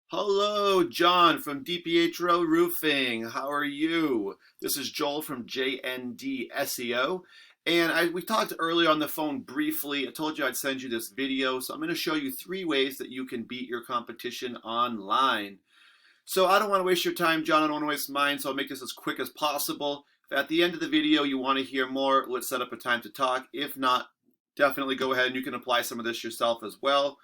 Hello, John from DePietro Roofing. How are you? This is Joel from JND SEO. We talked earlier on the phone briefly. I told you I'd send you this video, so I'm going to show you 3 ways that you can beat your competition online. So I don't want to waste your time, John. I don't want to waste mine, so I'll make this as quick as possible. If at the end of the video you want to hear more, let's set up a time to talk. If not, definitely go ahead and you can apply some of this yourself as well.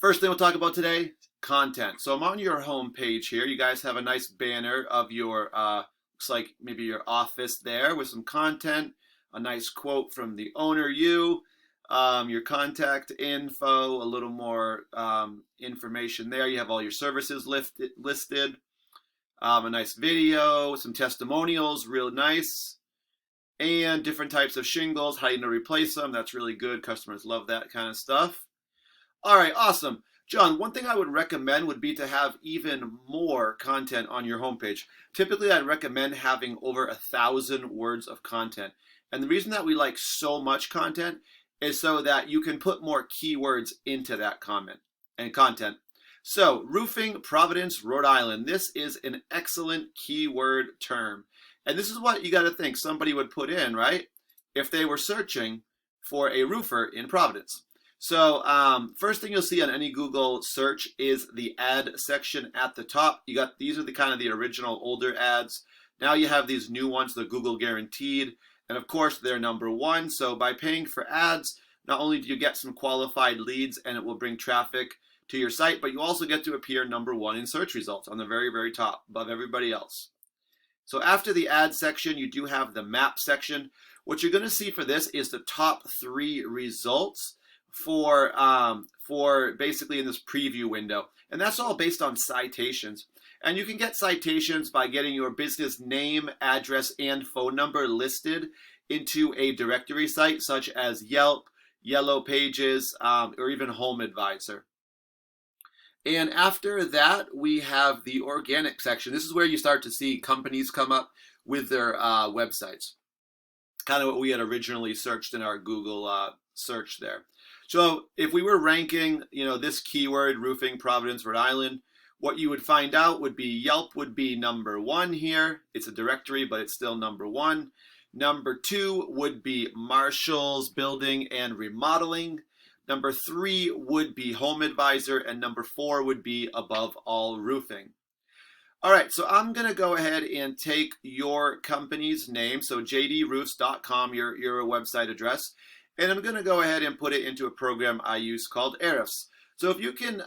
First thing we'll talk about today, content. So I'm on your home page here. You guys have a nice banner of your, looks like maybe your office there with some content, a nice quote from the owner, your contact info, a little more information there. You have all your services listed, a nice video, some testimonials, real nice, and different types of shingles, how you know replace them. That's really good. Customers love that kind of stuff. All right, awesome. John, one thing I would recommend would be to have even more content on your homepage. Typically, I'd recommend having over 1,000 words of content. And the reason that we like so much content is so that you can put more keywords into that comment and content. So, roofing, Providence, Rhode Island. This is an excellent keyword term. And this is what you got to think somebody would put in, right? If they were searching for a roofer in Providence. So first thing you'll see on any Google search is the ad section at the top. These are the kind of the original older ads. Now you have these new ones, the Google guaranteed, and of course they're #1. So by paying for ads, not only do you get some qualified leads and it will bring traffic to your site, but you also get to appear #1 in search results on the very, very top above everybody else. So after the ad section, you do have the map section. What you're going to see for this is the top 3 results for basically in this preview window. And that's all based on citations. And you can get citations by getting your business name, address, and phone number listed into a directory site such as Yelp, Yellow Pages, or even Home Advisor. And after that, we have the organic section. This is where you start to see companies come up with their websites. Kind of what we had originally searched in our Google search there. So if we were ranking, this keyword, roofing, Providence, Rhode Island, what you would find out would be Yelp would be #1 here. It's a directory, but it's still #1. #2 would be Marshall's Building and Remodeling. #3 would be Home Advisor, and #4 would be Above All Roofing. All right, so I'm going to go ahead and take your company's name, so jdroofs.com, your website address, and I'm going to go ahead and put it into a program I use called Ahrefs. So if you can,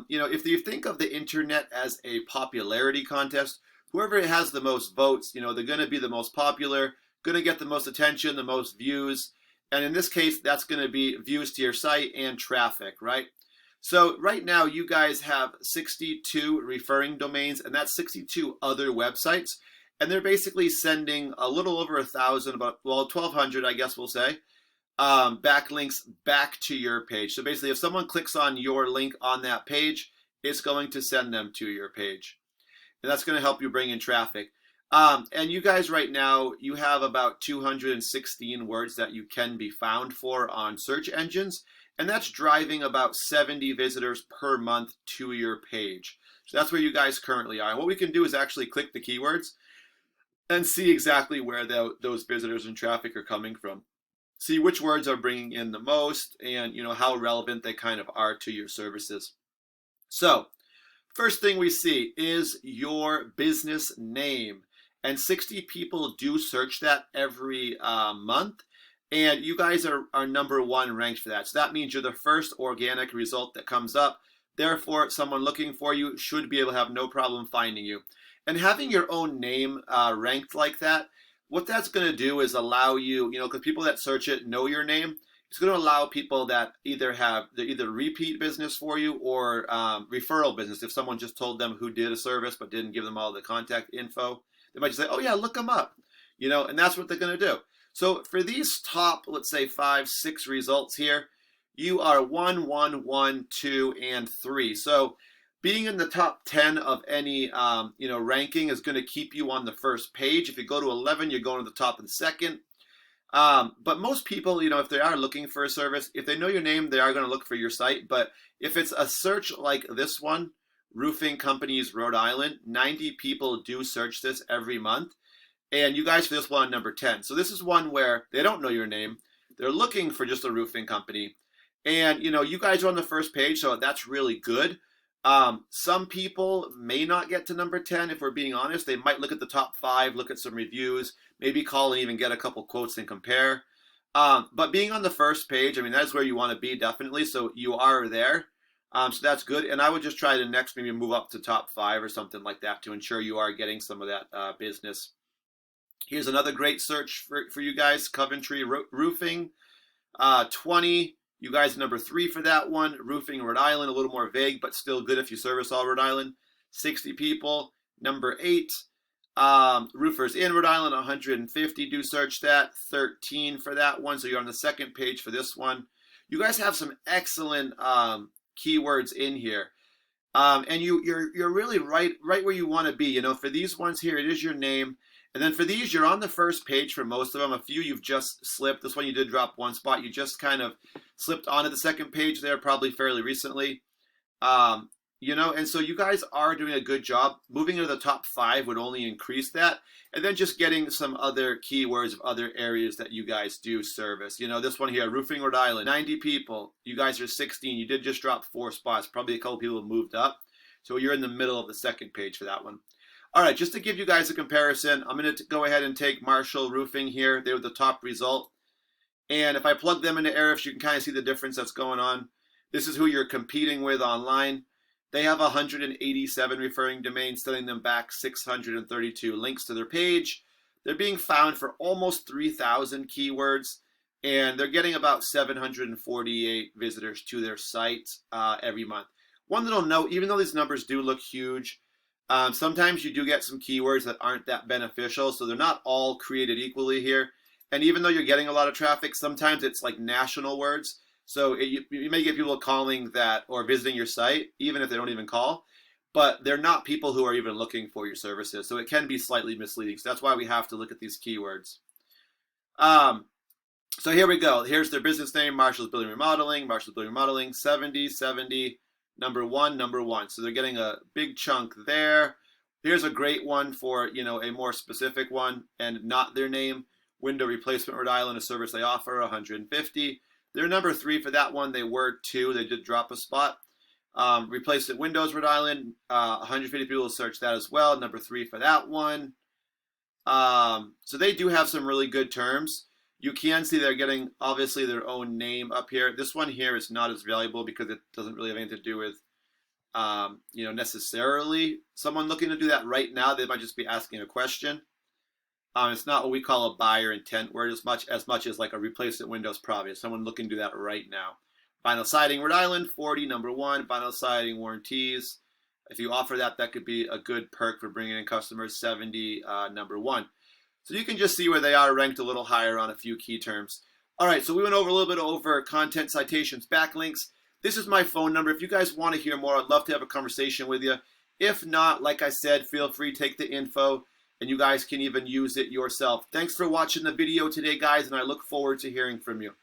if you think of the internet as a popularity contest, whoever has the most votes, they're going to be the most popular, going to get the most attention, the most views. And in this case, that's going to be views to your site and traffic, right? So right now, you guys have 62 referring domains, and that's 62 other websites. And they're basically sending a little over 1,000, about 1,200, I guess we'll say, backlinks back to your page. So basically, if someone clicks on your link on that page, it's going to send them to your page. And that's going to help you bring in traffic. And you guys right now, you have about 216 words that you can be found for on search engines. And that's driving about 70 visitors per month to your page. So that's where you guys currently are. And what we can do is actually click the keywords and see exactly where those visitors and traffic are coming from. See which words are bringing in the most and how relevant they kind of are to your services. So first thing we see is your business name. And 60 people do search that every month. And you guys are #1 ranked for that. So that means you're the first organic result that comes up. Therefore, someone looking for you should be able to have no problem finding you. And having your own name ranked like that, what that's going to do is allow you, because people that search it know your name. It's going to allow people that either repeat business for you or referral business. If someone just told them who did a service but didn't give them all the contact info, they might just say, oh yeah, look them up, and that's what they're going to do. So for these top, let's say 5, 6 results here, you are 1, 1, 1, 2, and 3. So being in the top 10 of any, ranking is going to keep you on the first page. If you go to 11, you're going to the top of the second. But most people, if they are looking for a service, if they know your name, they are going to look for your site. But if it's a search like this one, Roofing Companies Rhode Island, 90 people do search this every month. And you guys for this one on number 10. So this is one where they don't know your name. They're looking for just a roofing company. And, you guys are on the first page, so that's really good. Some people may not get to number 10, if we're being honest. They might look at the top 5, look at some reviews, maybe call and even get a couple quotes and compare. But being on the first page, I mean, that's where you want to be, definitely. So you are there. So that's good. And I would just try to next maybe move up to top 5 or something like that to ensure you are getting some of that business. Here's another great search for you guys, Coventry Roofing. 20. You guys number 3 for that one. Roofing Rhode Island, a little more vague, but still good if you service all Rhode Island. 60 people. Number 8. Roofers in Rhode Island, 150 do search that. 13 for that one. So you're on the second page for this one. You guys have some excellent keywords in here. And you're really right where you want to be. For these ones here, it is your name. And then for these, you're on the first page for most of them. A few you've just slipped. This one you did drop one spot. You just kind of slipped onto the second page there, probably fairly recently. And so you guys are doing a good job. Moving into the top 5 would only increase that. And then just getting some other keywords of other areas that you guys do service. This one here, Roofing Rhode Island, 90 people. You guys are 16. You did just drop 4 spots. Probably a couple people moved up. So you're in the middle of the second page for that one. All right, just to give you guys a comparison, I'm going to go ahead and take Marshall Roofing here. They were the top result. And if I plug them into Ahrefs, you can kind of see the difference that's going on. This is who you're competing with online. They have 187 referring domains, sending them back 632 links to their page. They're being found for almost 3,000 keywords, and they're getting about 748 visitors to their site every month. One little note, even though these numbers do look huge, sometimes you do get some keywords that aren't that beneficial, so they're not all created equally here. And even though you're getting a lot of traffic, sometimes it's like national words. So you may get people calling that or visiting your site, even if they don't even call. But they're not people who are even looking for your services. So it can be slightly misleading. So that's why we have to look at these keywords. So here we go. Here's their business name, Marshall's Building Remodeling, 70, number one. So they're getting a big chunk there. Here's a great one for, a more specific one and not their name. Window Replacement Rhode Island, a service they offer, 150. They're number 3 for that one. They were 2. They did drop a spot. Replacement Windows Rhode Island, 150 people search that as well. Number 3 for that one. So they do have some really good terms. You can see they're getting, obviously, their own name up here. This one here is not as valuable because it doesn't really have anything to do with, necessarily someone looking to do that right now. They might just be asking a question. It's not what we call a buyer intent word as much as like a replacement Windows probably. Someone looking to do that right now. Vinyl Siding Rhode Island, 40, number 1. Vinyl Siding Warranties. If you offer that, that could be a good perk for bringing in customers, 70, number 1. So you can just see where they are ranked a little higher on a few key terms. All right, so we went over a little bit over content, citations, backlinks. This is my phone number. If you guys want to hear more, I'd love to have a conversation with you. If not, like I said, feel free to take the info, and you guys can even use it yourself. Thanks for watching the video today, guys, and I look forward to hearing from you.